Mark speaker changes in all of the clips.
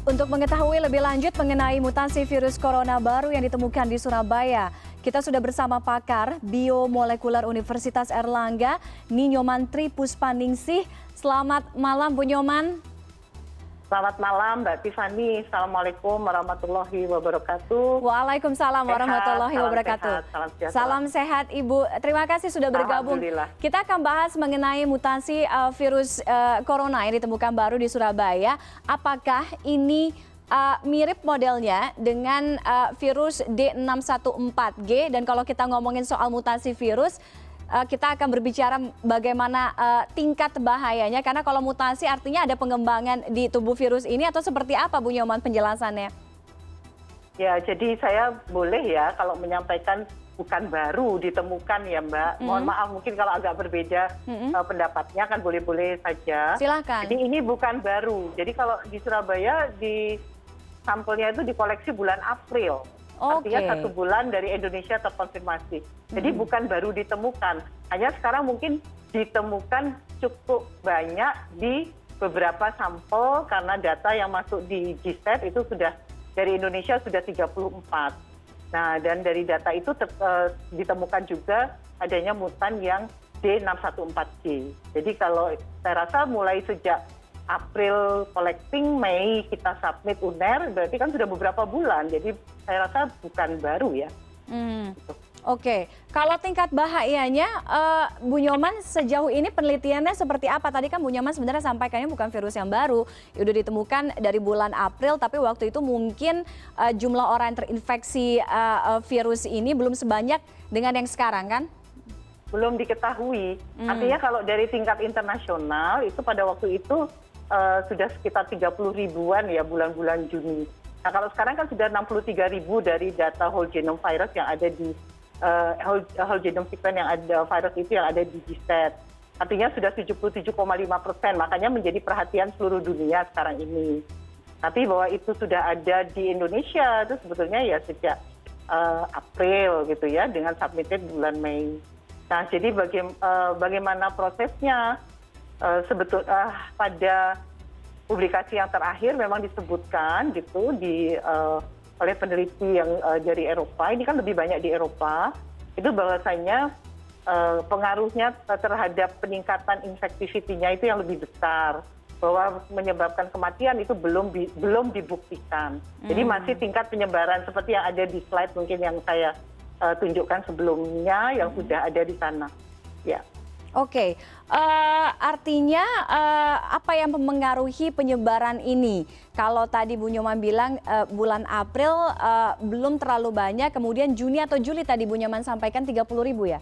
Speaker 1: Untuk mengetahui lebih lanjut mengenai mutasi virus corona baru yang ditemukan di Surabaya, kita sudah bersama pakar biomolekuler Universitas Airlangga, Ninyoman Tripuspaningsih. Selamat malam, Bu Nyoman.
Speaker 2: Selamat malam, Mbak Tiffany. Assalamualaikum warahmatullahi wabarakatuh.
Speaker 1: Waalaikumsalam warahmatullahi wabarakatuh. Salam sehat, Ibu. Terima kasih sudah bergabung. Kita akan bahas mengenai mutasi virus corona yang ditemukan baru di Surabaya. Apakah ini mirip modelnya dengan virus D614G? Dan kalau kita ngomongin soal mutasi virus, kita akan berbicara bagaimana tingkat bahayanya, karena kalau mutasi artinya ada pengembangan di tubuh virus ini, atau seperti apa, Bu Nyoman, penjelasannya?
Speaker 2: Ya, jadi saya boleh ya kalau menyampaikan bukan baru ditemukan ya, Mbak. Mohon maaf mungkin kalau agak berbeda pendapatnya, kan boleh-boleh saja.
Speaker 1: Silakan.
Speaker 2: Jadi ini bukan baru. Jadi kalau di Surabaya di sampelnya itu dikoleksi bulan April. Artinya 1 bulan dari Indonesia terkonfirmasi. Jadi bukan baru ditemukan. Hanya sekarang mungkin ditemukan cukup banyak di beberapa sampel karena data yang masuk di GSET itu sudah dari Indonesia sudah 34. Nah, dan dari data itu ditemukan juga adanya mutan yang D614G. Jadi kalau saya rasa mulai sejak April collecting, Mei kita submit UNER, berarti kan sudah beberapa bulan. Jadi saya rasa bukan baru ya. Gitu.
Speaker 1: Oke, kalau tingkat bahayanya, Bu Nyoman sejauh ini penelitiannya seperti apa? Tadi kan Bu Nyoman sebenarnya sampaikannya bukan virus yang baru, sudah ditemukan dari bulan April, tapi waktu itu mungkin jumlah orang yang terinfeksi virus ini belum sebanyak dengan yang sekarang, kan?
Speaker 2: Belum diketahui. Artinya kalau dari tingkat internasional itu pada waktu itu sudah sekitar 30 ribuan ya bulan-bulan Juni. Nah, kalau sekarang kan sudah 63 ribu dari data whole genome virus yang ada di whole genome sequence yang ada virus itu yang ada di GSET. Artinya sudah 77,5%, makanya menjadi perhatian seluruh dunia sekarang ini. Tapi bahwa itu sudah ada di Indonesia itu sebetulnya ya sejak April gitu ya, dengan submitted bulan Mei. Nah, jadi bagaimana prosesnya? Sebetulnya pada publikasi yang terakhir memang disebutkan gitu oleh peneliti yang dari Eropa, ini kan lebih banyak di Eropa, itu bahwasanya pengaruhnya terhadap peningkatan infectivity-nya itu yang lebih besar, bahwa menyebabkan kematian itu belum dibuktikan. Jadi masih tingkat penyebaran seperti yang ada di slide mungkin yang saya tunjukkan sebelumnya yang sudah ada di sana. Ya.
Speaker 1: Oke, artinya apa yang mempengaruhi penyebaran ini? Kalau tadi Bu Nyoman bilang bulan April belum terlalu banyak, kemudian Juni atau Juli tadi Bu Nyoman sampaikan 30 ribu ya?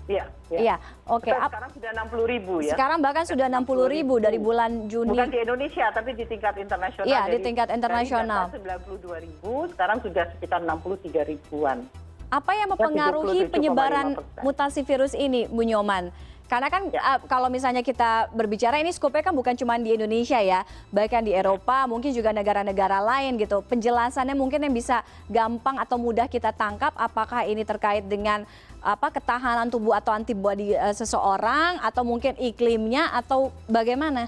Speaker 2: Iya.
Speaker 1: Iya, oke.
Speaker 2: Sekarang sudah 60 ribu ya?
Speaker 1: Sekarang bahkan sudah 60 ribu dari bulan Juni.
Speaker 2: Bukan di Indonesia, tapi di tingkat internasional.
Speaker 1: Iya, di tingkat internasional.
Speaker 2: Dari 92 ribu, sekarang sudah sekitar 63 ribuan.
Speaker 1: Apa yang mempengaruhi penyebaran mutasi virus ini, Bu Nyoman? Karena kan kalau misalnya kita berbicara, ini skopnya kan bukan cuma di Indonesia ya, bahkan di Eropa, mungkin juga negara-negara lain gitu. Penjelasannya mungkin yang bisa gampang atau mudah kita tangkap, apakah ini terkait dengan ketahanan tubuh atau antibodi seseorang, atau mungkin iklimnya, atau bagaimana?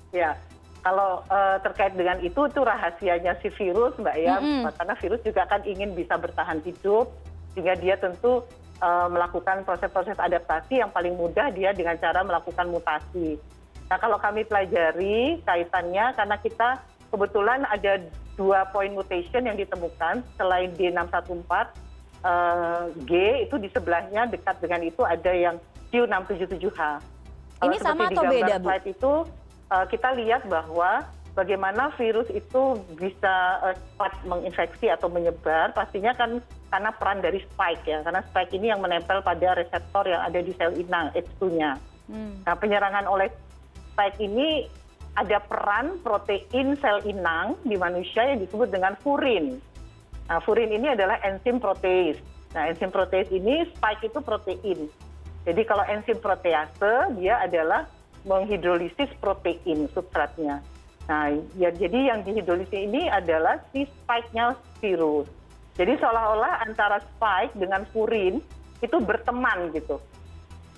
Speaker 2: Ya, kalau terkait dengan itu rahasianya si virus, Mbak ya, karena virus juga kan ingin bisa bertahan hidup, sehingga dia tentu melakukan proses-proses adaptasi yang paling mudah dia dengan cara melakukan mutasi. Nah, kalau kami pelajari kaitannya, karena kita kebetulan ada 2 point mutation yang ditemukan selain D614G, itu di sebelahnya dekat dengan itu ada yang Q677H.
Speaker 1: Ini sama atau beda, Bu?
Speaker 2: Slide itu kita lihat bahwa bagaimana virus itu bisa cepat menginfeksi atau menyebar, pastinya kan karena peran dari spike ya, karena spike ini yang menempel pada reseptor yang ada di sel inang, H2-nya. Nah, penyerangan oleh spike ini ada peran protein sel inang di manusia yang disebut dengan furin. Nah, furin ini adalah enzim protease. Nah, enzim protease ini, spike itu protein. Jadi kalau enzim protease, dia adalah menghidrolisis protein substratnya. Nah, ya, jadi yang dihidrolisis ini adalah si spike-nya virus. Jadi seolah-olah antara spike dengan furin itu berteman gitu.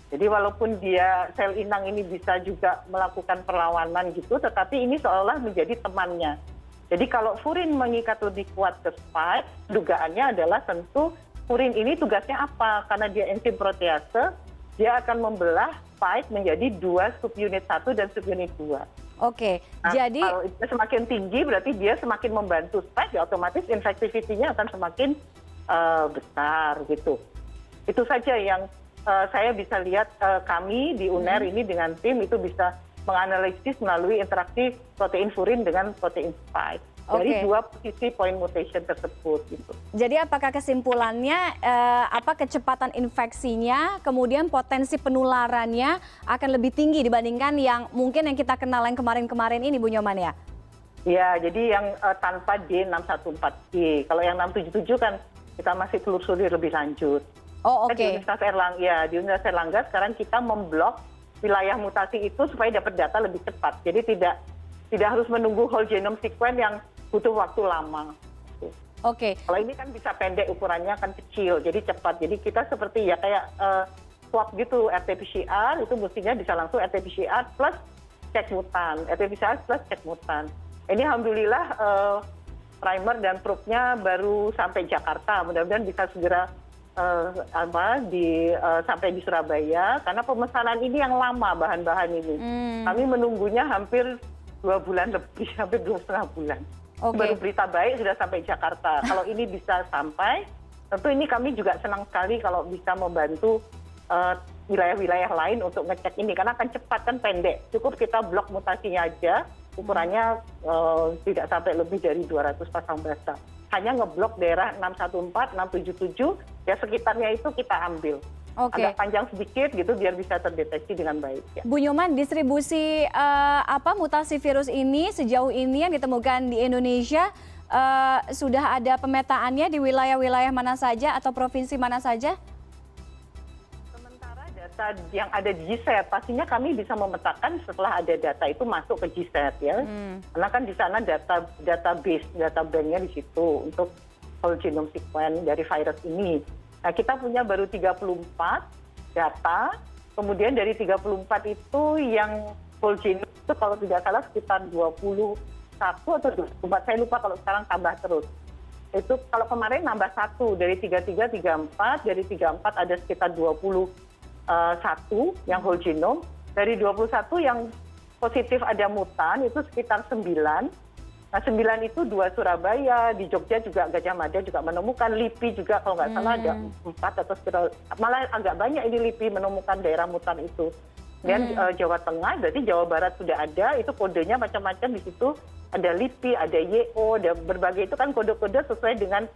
Speaker 2: Jadi walaupun dia sel inang ini bisa juga melakukan perlawanan gitu, tetapi ini seolah menjadi temannya. Jadi kalau furin mengikat lebih kuat ke spike, dugaannya adalah tentu furin ini tugasnya apa? Karena dia enzim protease, dia akan membelah spike menjadi 2 subunit 1 dan subunit 2.
Speaker 1: Oke,
Speaker 2: nah,
Speaker 1: jadi
Speaker 2: kalau itu semakin tinggi berarti dia semakin membantu spike, ya otomatis infectivity-nya akan semakin besar gitu. Itu saja yang saya bisa lihat kami di UNER ini dengan tim itu bisa menganalisis melalui interaksi protein furin dengan protein spike dari dua posisi point mutation tersebut gitu.
Speaker 1: Jadi apakah kesimpulannya kecepatan infeksinya kemudian potensi penularannya akan lebih tinggi dibandingkan yang mungkin yang kita kenal yang kemarin-kemarin ini Bu Nyoman ya?
Speaker 2: Ya, jadi yang tanpa D614G. Kalau yang 677 kan kita masih telusuri lebih lanjut.
Speaker 1: Oh, oke.
Speaker 2: Di Universitas Erlangga sekarang kita memblok wilayah mutasi itu supaya dapat data lebih cepat. Jadi tidak harus menunggu whole genome sequence yang butuh waktu lama.
Speaker 1: Oke.
Speaker 2: Kalau ini kan bisa pendek, ukurannya kan kecil, jadi cepat. Jadi kita seperti ya kayak swab gitu, RT-PCR itu mestinya bisa langsung RT-PCR plus cek mutan, RT-PCR plus cek mutan. Ini alhamdulillah primer dan probe-nya baru sampai Jakarta. Mudah-mudahan bisa segera sampai di Surabaya karena pemesanan ini yang lama bahan-bahan ini. Kami menunggunya hampir 2 bulan lebih, hampir 2,5 bulan. Baru berita baik sudah sampai Jakarta. Kalau ini bisa sampai, tentu ini kami juga senang sekali kalau bisa membantu wilayah-wilayah lain untuk ngecek ini karena akan cepat kan pendek. Cukup kita blok mutasinya aja, ukurannya tidak sampai lebih dari 200 pasang basa. Hanya ngeblok daerah 614, 677, ya sekitarnya itu kita ambil. Agak panjang sedikit gitu biar bisa terdeteksi dengan baik. Ya.
Speaker 1: Bu Nyoman, distribusi mutasi virus ini sejauh ini yang ditemukan di Indonesia sudah ada pemetaannya di wilayah-wilayah mana saja atau provinsi mana saja?
Speaker 2: Sementara data yang ada di GSET, pastinya kami bisa memetakan setelah ada data itu masuk ke GSET ya. Karena kan di sana database, data banknya di situ untuk whole genome sequence dari virus ini. Nah, kita punya baru 34 data, kemudian dari 34 itu yang whole genome itu kalau tidak salah sekitar 21 atau 24, saya lupa kalau sekarang tambah terus. Itu kalau kemarin nambah 1, dari 33, 34, dari 34 ada sekitar 21 yang whole genome, dari 21 yang positif ada mutan itu sekitar 9. Nah, 9 itu 2 Surabaya, di Jogja juga Gajah Mada juga menemukan, LIPI juga kalau nggak salah ada 4 atau sekitar, malah agak banyak ini LIPI menemukan daerah mutan itu. Dan Jawa Tengah, berarti Jawa Barat sudah ada, itu kodenya macam-macam di situ, ada LIPI, ada YO, ada berbagai itu kan kode-kode sesuai dengan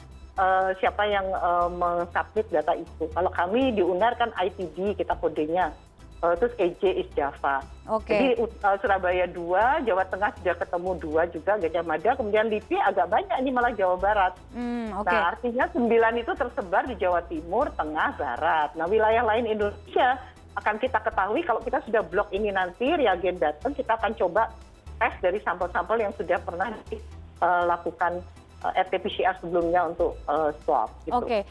Speaker 2: siapa yang mensubmit data itu. Kalau kami di UNER kan ITD kita kodenya. Terus EJ is Java. Jadi Surabaya 2, Jawa Tengah sudah ketemu 2 juga, Gajah Mada, kemudian LIPI agak banyak ini malah Jawa Barat. Nah artinya 9 itu tersebar di Jawa Timur, Tengah, Barat. Nah wilayah lain Indonesia akan kita ketahui kalau kita sudah blok ini nanti, reagen datang, kita akan coba tes dari sampel-sampel yang sudah pernah dilakukan RT-PCR sebelumnya untuk swab. Gitu.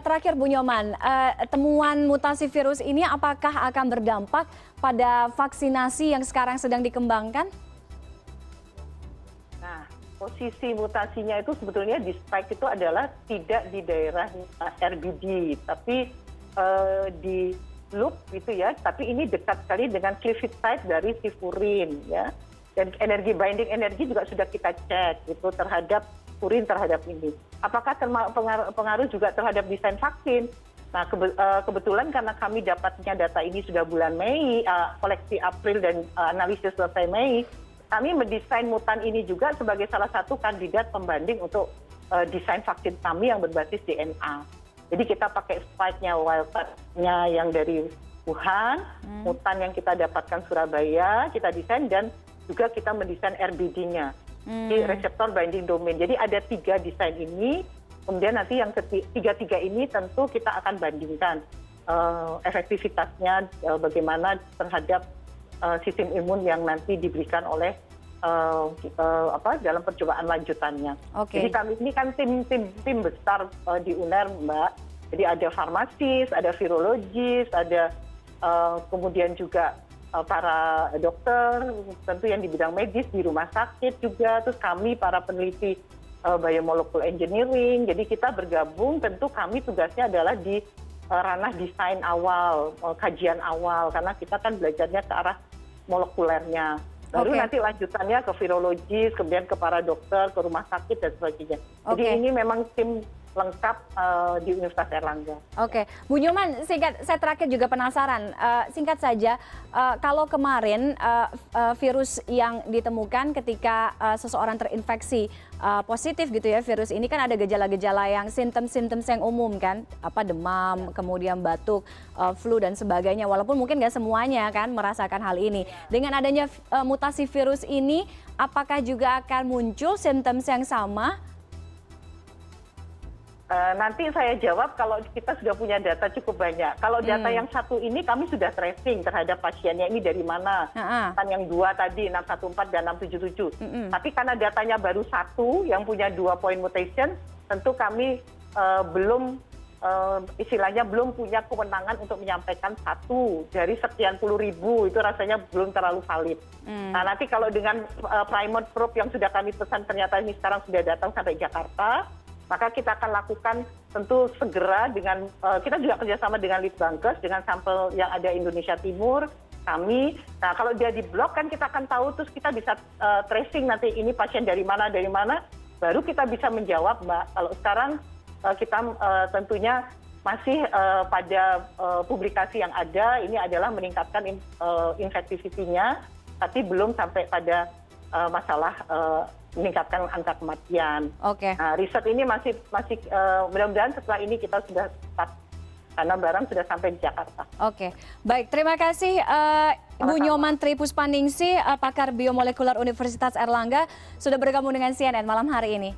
Speaker 1: Terakhir Bu Nyoman, temuan mutasi virus ini apakah akan berdampak pada vaksinasi yang sekarang sedang dikembangkan?
Speaker 2: Nah, posisi mutasinya itu sebetulnya di spike itu adalah tidak di daerah RBD, tapi di loop gitu ya, tapi ini dekat sekali dengan cleavage site dari si furin ya. Dan energi binding energi juga sudah kita cek gitu terhadap furin terhadap ini. Apakah pengaruh juga terhadap desain vaksin? Nah, kebetulan karena kami dapatnya data ini sudah bulan Mei, koleksi April dan analisis selesai Mei, kami mendesain mutan ini juga sebagai salah satu kandidat pembanding untuk desain vaksin kami yang berbasis DNA. Jadi kita pakai spike-nya, wild-nya yang dari Wuhan, mutan yang kita dapatkan Surabaya, kita desain dan juga kita mendesain RBD-nya. Di reseptor binding domain. Jadi ada 3 desain ini, kemudian nanti yang ketiga ini tentu kita akan bandingkan efektivitasnya bagaimana terhadap sistem imun yang nanti diberikan oleh dalam percobaan lanjutannya. Jadi kami ini kan tim besar di UNER, Mbak. Jadi ada farmasis, ada virologis, ada kemudian juga para dokter, tentu yang di bidang medis di rumah sakit juga, terus kami para peneliti biomolecular engineering. Jadi kita bergabung, tentu kami tugasnya adalah di ranah desain awal, kajian awal, karena kita kan belajarnya ke arah molekulernya. Baru nanti lanjutannya ke virologis, kemudian ke para dokter, ke rumah sakit dan sebagainya. Jadi ini memang tim lengkap di Universitas Airlangga.
Speaker 1: Oke, Bu Nyoman, singkat, saya terakhir juga penasaran, singkat saja, kalau kemarin virus yang ditemukan ketika seseorang terinfeksi positif gitu ya, virus ini kan ada gejala-gejala yang simptom-simptom yang umum kan, apa demam, kemudian batuk, flu dan sebagainya, walaupun mungkin nggak semuanya kan merasakan hal ini. Dengan adanya mutasi virus ini, apakah juga akan muncul simptom yang sama?
Speaker 2: Nanti saya jawab kalau kita sudah punya data cukup banyak. Kalau data yang satu ini kami sudah tracing terhadap pasiennya ini dari mana. Kan yang 2 tadi 614 dan 677. Tapi karena datanya baru 1 yang punya 2 point mutation, tentu kami belum istilahnya belum punya kewenangan untuk menyampaikan 1 dari sekian puluh ribu, itu rasanya belum terlalu valid. Nah nanti kalau dengan primer probe yang sudah kami pesan ternyata ini sekarang sudah datang sampai Jakarta, maka kita akan lakukan tentu segera dengan kita juga kerjasama dengan Litbangkes dengan sampel yang ada Indonesia Timur kami. Nah kalau dia di blok kan kita akan tahu, terus kita bisa tracing nanti ini pasien dari mana, baru kita bisa menjawab, Mbak. Kalau sekarang kita tentunya masih pada publikasi yang ada, ini adalah meningkatkan infektivitinya, tapi belum sampai pada masalah meningkatkan angka kematian. Nah, riset ini masih mudah-mudahan setelah ini kita sudah start karena barang sudah sampai di Jakarta.
Speaker 1: Baik, terima kasih Bu Nyoman Tripuspaningsih, pakar biomolekular Universitas Airlangga sudah bergabung dengan CNN malam hari ini.